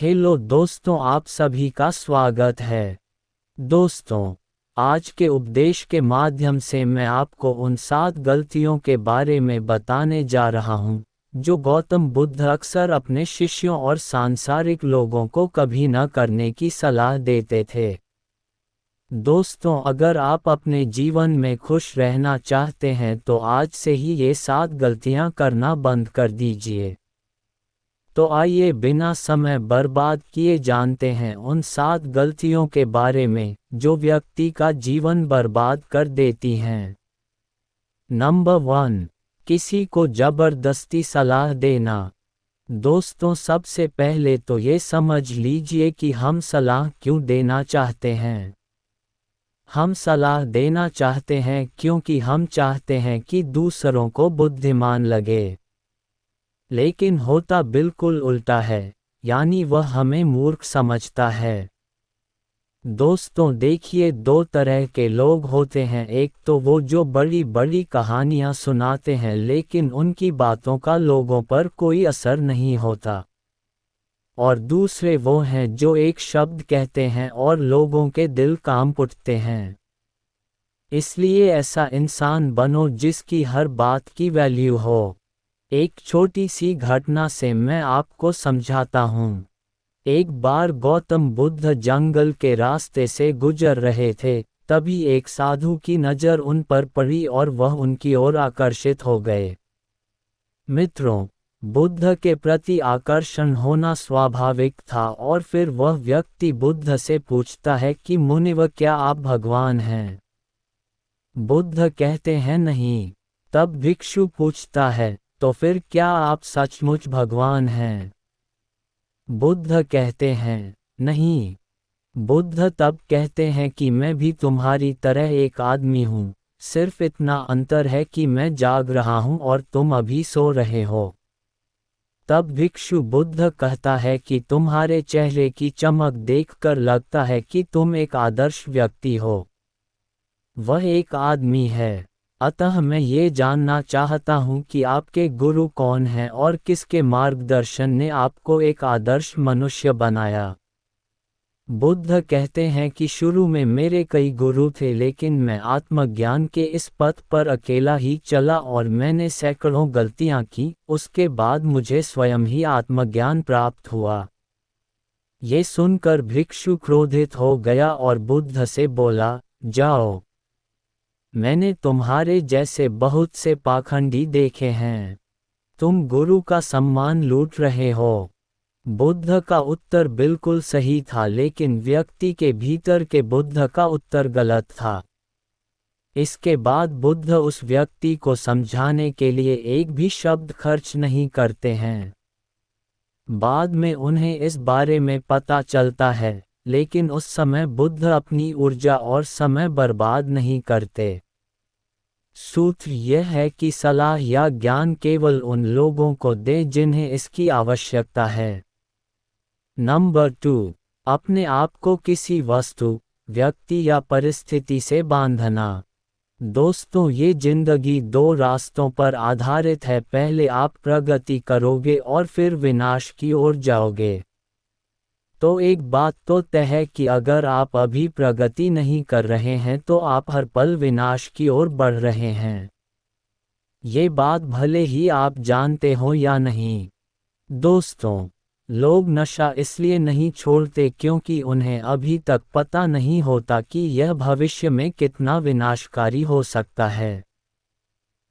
Hello दोस्तों, आप सभी का स्वागत है। दोस्तों, आज के उपदेश के माध्यम से मैं आपको उन 7 गलतियों के बारे में बताने जा रहा हूँ जो गौतम बुद्ध अक्सर अपने शिष्यों और सांसारिक लोगों को कभी न करने की सलाह देते थे। दोस्तों, अगर आप अपने जीवन में खुश रहना चाहते हैं तो आज से ही ये 7 गलतियां करना बंद कर दीजिए। तो आइए बिना समय बर्बाद किए जानते हैं उन 7 गलतियों के बारे में जो व्यक्ति का जीवन बर्बाद कर देती हैं। नंबर 1, किसी को जबरदस्ती सलाह देना। दोस्तों, सबसे पहले तो ये समझ लीजिए कि हम सलाह क्यों देना चाहते हैं। हम सलाह देना चाहते हैं क्योंकि हम चाहते हैं कि दूसरों को बुद्धिमान लगे। लेकिन होता बिल्कुल उल्टा है, यानी वह हमें मूर्ख समझता है। दोस्तों, देखिए, 2 तरह के लोग होते हैं। एक तो वो जो बड़ी बड़ी कहानियाँ सुनाते हैं लेकिन उनकी बातों का लोगों पर कोई असर नहीं होता। और दूसरे वो हैं जो एक शब्द कहते हैं और लोगों के दिल कांप उठते हैं। इसलिए ऐसा इंसान बनो जिसकी हर बात की वैल्यू हो। एक छोटी सी घटना से मैं आपको समझाता हूँ। एक बार गौतम बुद्ध जंगल के रास्ते से गुजर रहे थे, तभी एक साधु की नज़र उन पर पड़ी और वह उनकी ओर आकर्षित हो गए। मित्रों, बुद्ध के प्रति आकर्षण होना स्वाभाविक था और फिर वह व्यक्ति बुद्ध से पूछता है कि मुनिवर, क्या आप भगवान हैं? बुद्ध कहते हैं नहीं। तब भिक्षु पूछता है, तो फिर क्या आप सचमुच भगवान हैं? बुद्ध कहते हैं नहीं। बुद्ध तब कहते हैं कि मैं भी तुम्हारी तरह एक आदमी हूँ, सिर्फ इतना अंतर है कि मैं जाग रहा हूँ और तुम अभी सो रहे हो। तब भिक्षु बुद्ध कहता है कि तुम्हारे चेहरे की चमक देखकर लगता है कि तुम एक आदर्श व्यक्ति हो। वह एक आदमी है। अतः मैं ये जानना चाहता हूँ कि आपके गुरु कौन हैं और किसके मार्गदर्शन ने आपको एक आदर्श मनुष्य बनाया। बुद्ध कहते हैं कि शुरू में मेरे कई गुरु थे लेकिन मैं आत्मज्ञान के इस पथ पर अकेला ही चला और मैंने सैकड़ों गलतियाँ की। उसके बाद मुझे स्वयं ही आत्मज्ञान प्राप्त हुआ। ये सुनकर भिक्षु क्रोधित हो गया और बुद्ध से बोला, जाओ, मैंने तुम्हारे जैसे बहुत से पाखंडी देखे हैं। तुम गुरु का सम्मान लूट रहे हो। बुद्ध का उत्तर बिल्कुल सही था, लेकिन व्यक्ति के भीतर के बुद्ध का उत्तर गलत था। इसके बाद बुद्ध उस व्यक्ति को समझाने के लिए एक भी शब्द खर्च नहीं करते हैं। बाद में उन्हें इस बारे में पता चलता है, लेकिन उस समय बुद्ध अपनी ऊर्जा और समय बर्बाद नहीं करते। सूत्र यह है कि सलाह या ज्ञान केवल उन लोगों को दें जिन्हें इसकी आवश्यकता है। नंबर 2, अपने आप को किसी वस्तु, व्यक्ति या परिस्थिति से बांधना। दोस्तों, ये जिंदगी 2 रास्तों पर आधारित है। पहले आप प्रगति करोगे और फिर विनाश की ओर जाओगे। तो एक बात तो तय है कि अगर आप अभी प्रगति नहीं कर रहे हैं तो आप हर पल विनाश की ओर बढ़ रहे हैं। ये बात भले ही आप जानते हो या नहीं। दोस्तों, लोग नशा इसलिए नहीं छोड़ते क्योंकि उन्हें अभी तक पता नहीं होता कि यह भविष्य में कितना विनाशकारी हो सकता है।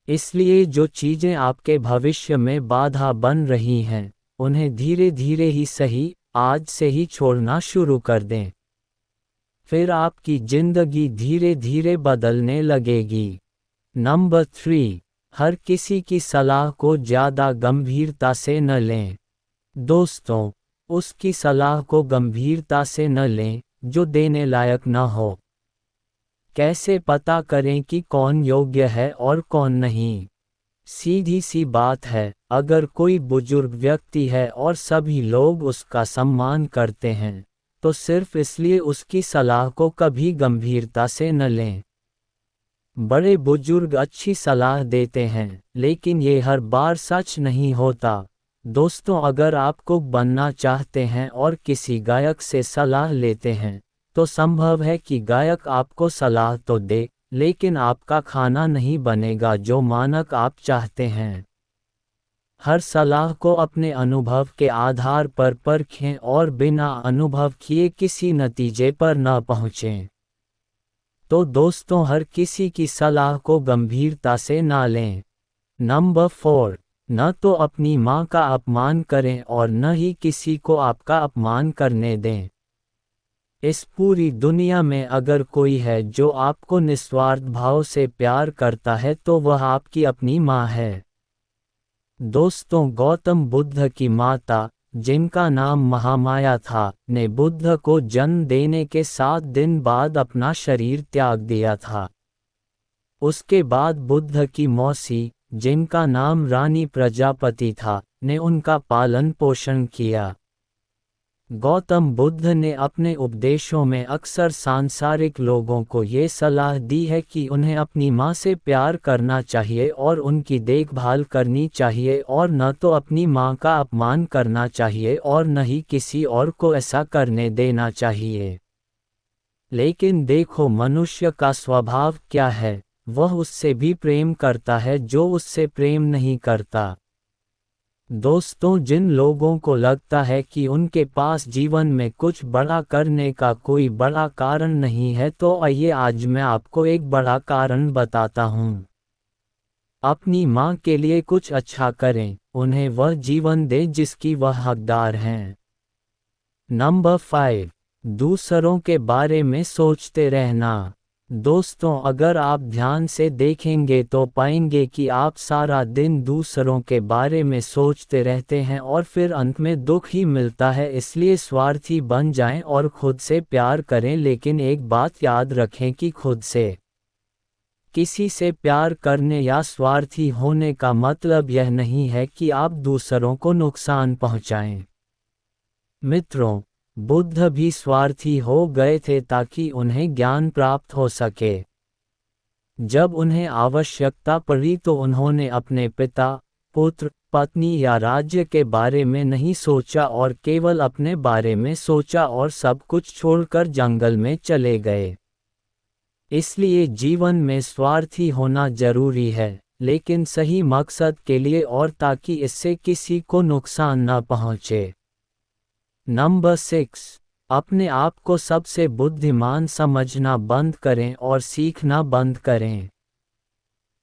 इसलिए जो चीज़ें आपके भविष्य में बाधा बन रही हैं, उन्हें धीरे धीरे ही सही, आज से ही छोड़ना शुरू कर दें। फिर आपकी जिंदगी धीरे धीरे बदलने लगेगी। नंबर 3, हर किसी की सलाह को ज़्यादा गंभीरता से न लें। दोस्तों, उसकी सलाह को गंभीरता से न लें जो देने लायक न हो। कैसे पता करें कि कौन योग्य है और कौन नहीं? सीधी सी बात है, अगर कोई बुजुर्ग व्यक्ति है और सभी लोग उसका सम्मान करते हैं, तो सिर्फ इसलिए उसकी सलाह को कभी गंभीरता से न लें। बड़े बुजुर्ग अच्छी सलाह देते हैं, लेकिन ये हर बार सच नहीं होता। दोस्तों, अगर आप कुक बनना चाहते हैं और किसी गायक से सलाह लेते हैं, तो संभव है कि गायक आपको सलाह तो दे, लेकिन आपका खाना नहीं बनेगा जो मानक आप चाहते हैं। हर सलाह को अपने अनुभव के आधार पर परखें और बिना अनुभव किए किसी नतीजे पर न पहुँचें। तो दोस्तों, हर किसी की सलाह को गंभीरता से ना लें। नंबर 4, न तो अपनी माँ का अपमान करें और न ही किसी को आपका अपमान करने दें। इस पूरी दुनिया में अगर कोई है जो आपको निस्वार्थ भाव से प्यार करता है तो वह आपकी अपनी माँ है। दोस्तों, गौतम बुद्ध की माता, जिनका नाम महामाया था, ने बुद्ध को जन्म देने के 7 दिन बाद अपना शरीर त्याग दिया था। उसके बाद बुद्ध की मौसी, जिनका नाम रानी प्रजापति था, ने उनका पालन पोषण किया। गौतम बुद्ध ने अपने उपदेशों में अक्सर सांसारिक लोगों को ये सलाह दी है कि उन्हें अपनी माँ से प्यार करना चाहिए और उनकी देखभाल करनी चाहिए और न तो अपनी माँ का अपमान करना चाहिए और न ही किसी और को ऐसा करने देना चाहिए। लेकिन देखो, मनुष्य का स्वभाव क्या है, वह उससे भी प्रेम करता है जो उससे प्रेम नहीं करता। दोस्तों, जिन लोगों को लगता है कि उनके पास जीवन में कुछ बड़ा करने का कोई बड़ा कारण नहीं है, तो आइए आज मैं आपको एक बड़ा कारण बताता हूँ। अपनी माँ के लिए कुछ अच्छा करें, उन्हें वह जीवन दें जिसकी वह हकदार हैं। नंबर 5, दूसरों के बारे में सोचते रहना। दोस्तों, अगर आप ध्यान से देखेंगे तो पाएंगे कि आप सारा दिन दूसरों के बारे में सोचते रहते हैं और फिर अंत में दुख ही मिलता है। इसलिए स्वार्थी बन जाएं और खुद से प्यार करें, लेकिन एक बात याद रखें कि खुद से किसी से प्यार करने या स्वार्थी होने का मतलब यह नहीं है कि आप दूसरों को नुकसान पहुंचाएं। मित्रों, बुद्ध भी स्वार्थी हो गए थे ताकि उन्हें ज्ञान प्राप्त हो सके। जब उन्हें आवश्यकता पड़ी तो उन्होंने अपने पिता, पुत्र, पत्नी या राज्य के बारे में नहीं सोचा और केवल अपने बारे में सोचा और सब कुछ छोड़कर जंगल में चले गए। इसलिए जीवन में स्वार्थी होना जरूरी है, लेकिन सही मकसद के लिए और ताकि इससे किसी को नुकसान न पहुंचे। नंबर 6, अपने आप को सबसे बुद्धिमान समझना बंद करें और सीखना बंद करें।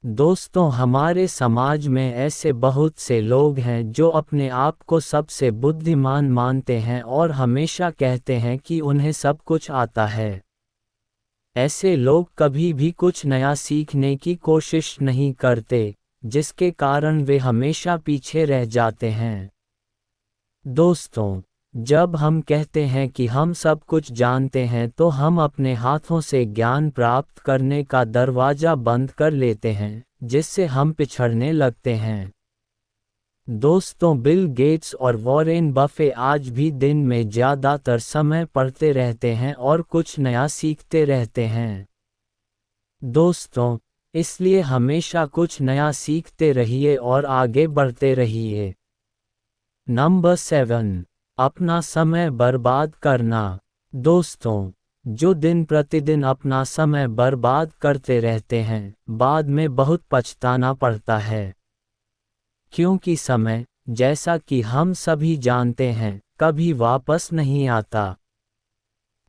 दोस्तों, हमारे समाज में ऐसे बहुत से लोग हैं जो अपने आप को सबसे बुद्धिमान मानते हैं और हमेशा कहते हैं कि उन्हें सब कुछ आता है। ऐसे लोग कभी भी कुछ नया सीखने की कोशिश नहीं करते, जिसके कारण वे हमेशा पीछे रह जाते हैं। दोस्तों, जब हम कहते हैं कि हम सब कुछ जानते हैं तो हम अपने हाथों से ज्ञान प्राप्त करने का दरवाज़ा बंद कर लेते हैं, जिससे हम पिछड़ने लगते हैं। दोस्तों, बिल गेट्स और वॉरेन बफे आज भी दिन में ज़्यादातर समय पढ़ते रहते हैं और कुछ नया सीखते रहते हैं। दोस्तों, इसलिए हमेशा कुछ नया सीखते रहिए और आगे बढ़ते रहिए। नंबर 7, अपना समय बर्बाद करना। दोस्तों, जो दिन प्रतिदिन अपना समय बर्बाद करते रहते हैं, बाद में बहुत पछताना पड़ता है। क्योंकि समय, जैसा कि हम सभी जानते हैं, कभी वापस नहीं आता।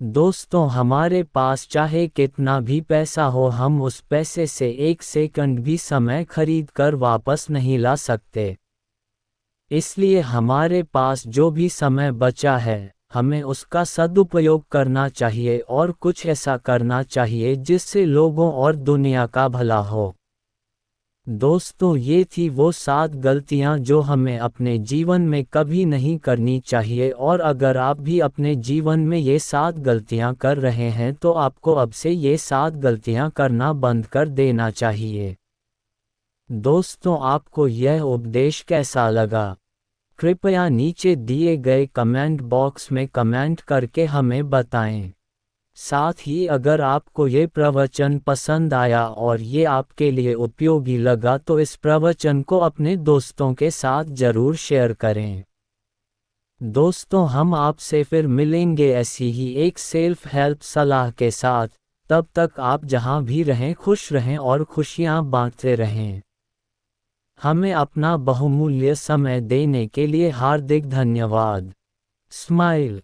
दोस्तों, हमारे पास चाहे कितना भी पैसा हो, हम उस पैसे से 1 सेकंड भी समय खरीद कर वापस नहीं ला सकते। इसलिए हमारे पास जो भी समय बचा है, हमें उसका सदुपयोग करना चाहिए और कुछ ऐसा करना चाहिए जिससे लोगों और दुनिया का भला हो। दोस्तों, ये थी वो 7 गलतियां जो हमें अपने जीवन में कभी नहीं करनी चाहिए, और अगर आप भी अपने जीवन में ये 7 गलतियां कर रहे हैं तो आपको अब से ये 7 गलतियां करना बंद कर देना चाहिए। दोस्तों, आपको यह उपदेश कैसा लगा? कृपया नीचे दिए गए कमेंट बॉक्स में कमेंट करके हमें बताएं। साथ ही अगर आपको ये प्रवचन पसंद आया और ये आपके लिए उपयोगी लगा तो इस प्रवचन को अपने दोस्तों के साथ ज़रूर शेयर करें। दोस्तों, हम आपसे फिर मिलेंगे ऐसी ही एक सेल्फ हेल्प सलाह के साथ। तब तक आप जहां भी रहें खुश रहें और खुशियां बांटते रहें। हमें अपना बहुमूल्य समय देने के लिए हार्दिक धन्यवाद। स्माइल।